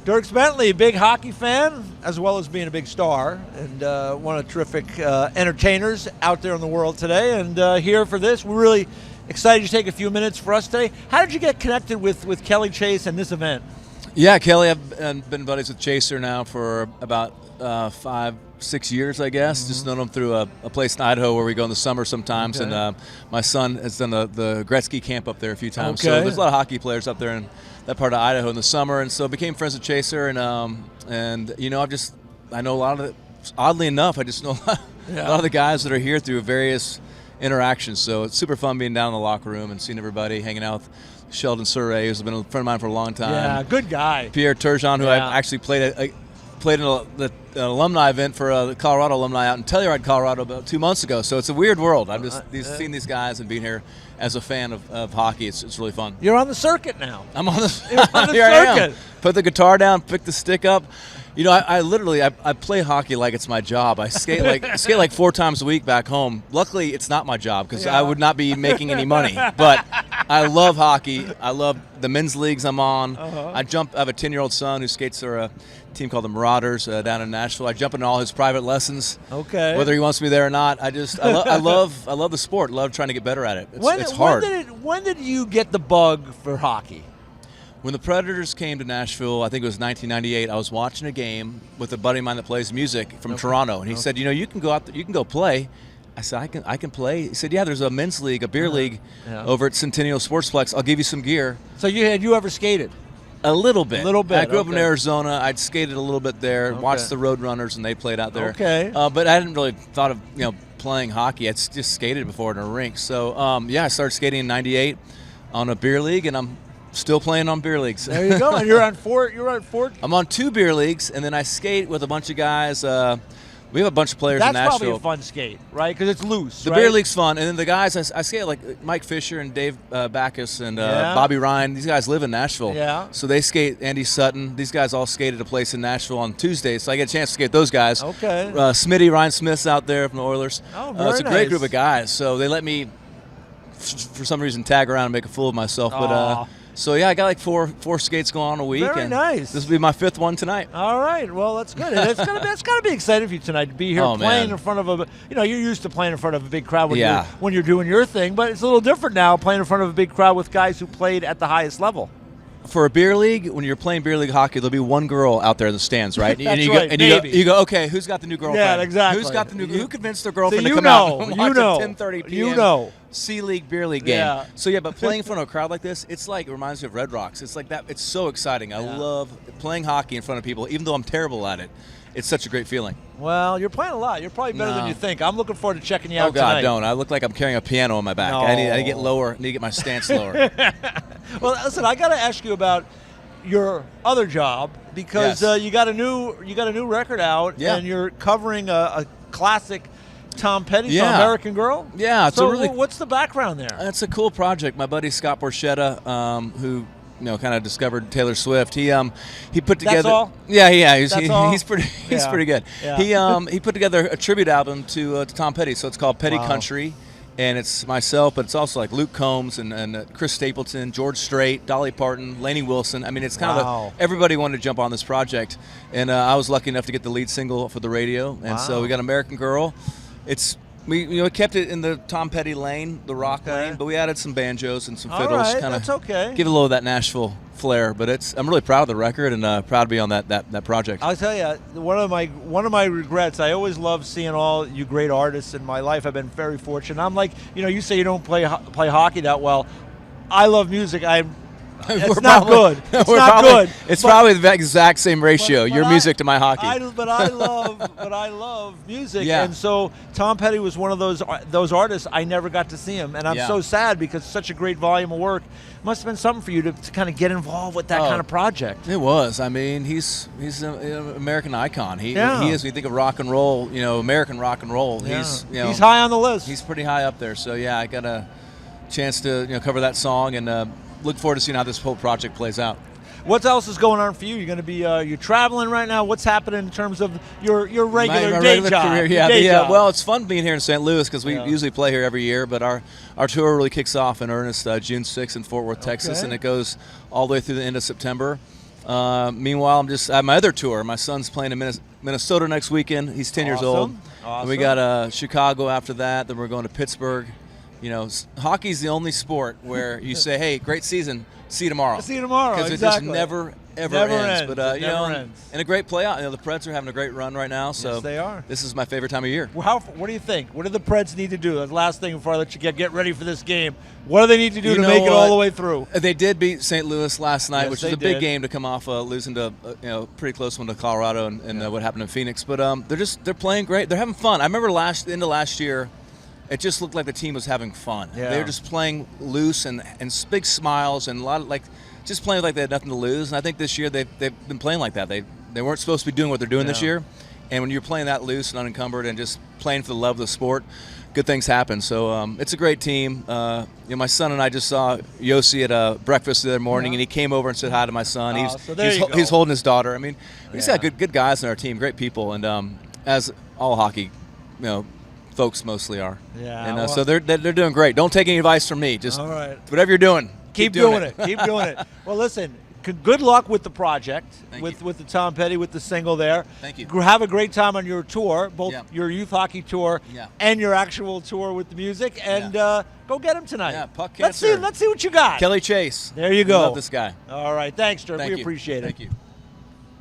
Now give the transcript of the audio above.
Dierks Bentley, big hockey fan, as well as being a big star, and one of the terrific entertainers out there in the world today. And here for this, we're really excited to take a few minutes for us today. How did you get connected with Kelly Chase and this event? Yeah, Kelly, I've been buddies with Chaser now for about 5-6 years, I guess. Mm-hmm. Just known him through a place in Idaho where we go in the summer sometimes. Okay. And my son has done the Gretzky camp up there a few times. Okay. So there's a lot of hockey players up there in that part of Idaho in the summer. And so became friends with Chaser. And you know, I know a lot of it. Oddly enough, I just know a lot of the guys that are here through various interactions. So it's super fun being down in the locker room and seeing everybody, hanging out with Sheldon Surrey, who's been a friend of mine for a long time. Yeah, good guy. Pierre Turgeon, who I've actually played in an alumni event for the Colorado alumni out in Telluride, Colorado about 2 months ago. So it's a weird world. I'm just seeing these guys and being here as a fan of hockey. It's really fun. You're on the circuit now. I'm on the, You're on the here I am. circuit. Put the guitar down, pick the stick up. You know, I literally play hockey like it's my job. I skate like 4 times a week back home. Luckily, it's not my job because I would not be making any money. But I love hockey. I love the men's leagues I'm on. I have a 10-year-old son who skates for a team called the Marauders down in Nashville. I jump into all his private lessons. Okay. Whether he wants me there or not, I love the sport. Love trying to get better at it. It's hard. When did you get the bug for hockey? When the Predators came to Nashville, I think it was 1998, I was watching a game with a buddy of mine that plays music from Toronto, and he said, you know, you can go out there, you can go play. I said, I can play. He said, yeah, there's a men's league, a beer league over at Centennial Sportsplex. I'll give you some gear. So you ever skated? A little bit. I grew up in okay. Arizona. I'd skated a little bit there, watched the Roadrunners, and they played out there. Okay. But I hadn't really thought of, playing hockey. I'd just skated before in a rink. So, I started skating in 98 on a beer league, and I'm still playing on beer leagues. There you go. And you're on four. I'm on 2 beer leagues, and then I skate with a bunch of guys. We have a bunch of players in Nashville. That's probably a fun skate, right? Because it's loose. The beer league's fun, and then the guys I skate like Mike Fisher and Dave Backus and Bobby Ryan. These guys live in Nashville. Yeah. So they skate. Andy Sutton. These guys all skate at a place in Nashville on Tuesdays, so I get a chance to skate those guys. Okay. Smitty, Ryan Smith's out there from the Oilers. Oh, very It's a great group of guys. So they let me, for some reason, tag around and make a fool of myself. But so I got like four skates going on a week. Very nice. This will be my 5th one tonight. All right. Well, that's good. That's gotta be exciting for you tonight to be here playing in front of a. You're used to playing in front of a big crowd when you're doing your thing, but it's a little different now playing in front of a big crowd with guys who played at the highest level. For a beer league, when you're playing beer league hockey, there'll be one girl out there in the stands, right? That's and right. You go, okay, who's got the new girlfriend? Yeah, exactly. Who's got the new? Who convinced their girlfriend So to come out and watch a 10:30 p.m. You know. C League beer league game? Yeah. So but playing in front of a crowd like this, it reminds me of Red Rocks. It's like that. It's so exciting. I love playing hockey in front of people, even though I'm terrible at it. It's such a great feeling. Well, you're playing a lot. You're probably better than you think. I'm looking forward to checking you out tonight. Oh, God, tonight. don't. I look like I'm carrying a piano on my back. No. I need to get lower. I need to get my stance lower. Well, listen, I got to ask you about your other job because you got a new record out and you're covering a classic Tom Petty song, American Girl. Yeah, so what's the background there? It's a cool project. My buddy Scott Borchetta, who kind of discovered Taylor Swift. He put together. That's all? Yeah. He's pretty good. Yeah. He put together a tribute album to Tom Petty. So it's called Petty Country. And it's myself, but it's also like Luke Combs and Chris Stapleton, George Strait, Dolly Parton, Lainey Wilson. I mean, it's kind of everybody wanted to jump on this project, and I was lucky enough to get the lead single for the radio. And so we got American Girl. We kept it in the Tom Petty lane, the rock lane, but we added some banjos and some fiddles, kind of give it a little of that Nashville flair. But I'm really proud of the record and proud to be on that project. I'll tell you, one of my regrets. I always love seeing all you great artists in my life. I've been very fortunate. I'm like, you say you don't play hockey that well. I love music. It's not good. It's not good. It's probably the exact same ratio. Your music to my hockey. But I love music, Yeah. and so Tom Petty was one of those artists I never got to see him, and I'm so sad because such a great volume of work. Must have been something for you to kind of get involved with that kind of project. It was. I mean, he's an American icon. He is. When you think of rock and roll, American rock and roll. Yeah. He's high on the list. He's pretty high up there. So I got a chance to cover that song and. Look forward to seeing how this whole project plays out. What else is going on for you? You're going to be you're traveling right now. What's happening in terms of your regular my day regular job? career? Yeah. Well, it's fun being here in St. Louis because we usually play here every year. But our tour really kicks off in earnest June 6th in Fort Worth, Texas, and it goes all the way through the end of September. Meanwhile, I have my other tour. My son's playing in Minnesota next weekend. He's 10 years old. Awesome. And we got Chicago after that. Then we're going to Pittsburgh. You know, hockey's the only sport where you say, "Hey, great season. See you tomorrow." See you tomorrow. Because exactly. it just never ends. But you know, and a great playoff. You know, the Preds are having a great run right now. So yes, they are. This is my favorite time of year. Well, what do you think? What do the Preds need to do? The last thing before I let you get ready for this game. What do they need to do to make it all the way through? They did beat St. Louis last night, Yes, which was a big game to come off losing to pretty close one to Colorado and what happened in Phoenix. But they're playing great. They're having fun. I remember end of last year. It just looked like the team was having fun. Yeah. They were just playing loose and big smiles and a lot of just playing like they had nothing to lose. And I think this year they've been playing like that. They weren't supposed to be doing what they're doing this year. And when you're playing that loose and unencumbered and just playing for the love of the sport, good things happen. So it's a great team. My son and I just saw Yossi at breakfast the other morning, and he came over and said hi to my son. He's holding his daughter. I mean, we just got good guys in our team, great people, and as all hockey, folks mostly are. Yeah. And so they're doing great. Don't take any advice from me. Just all right. Whatever you're doing, keep doing it. Keep doing it. Well, listen. Good luck with the project, with the Tom Petty, with the single there. Thank you. Have a great time on your tour, both your youth hockey tour and your actual tour with the music, and go get him tonight. Yeah, Puck Cancer. Let's see what you got. Kelly Chase. There you go. I love this guy. All right, thanks, Dirk. Thank We you. appreciate it. Thank you.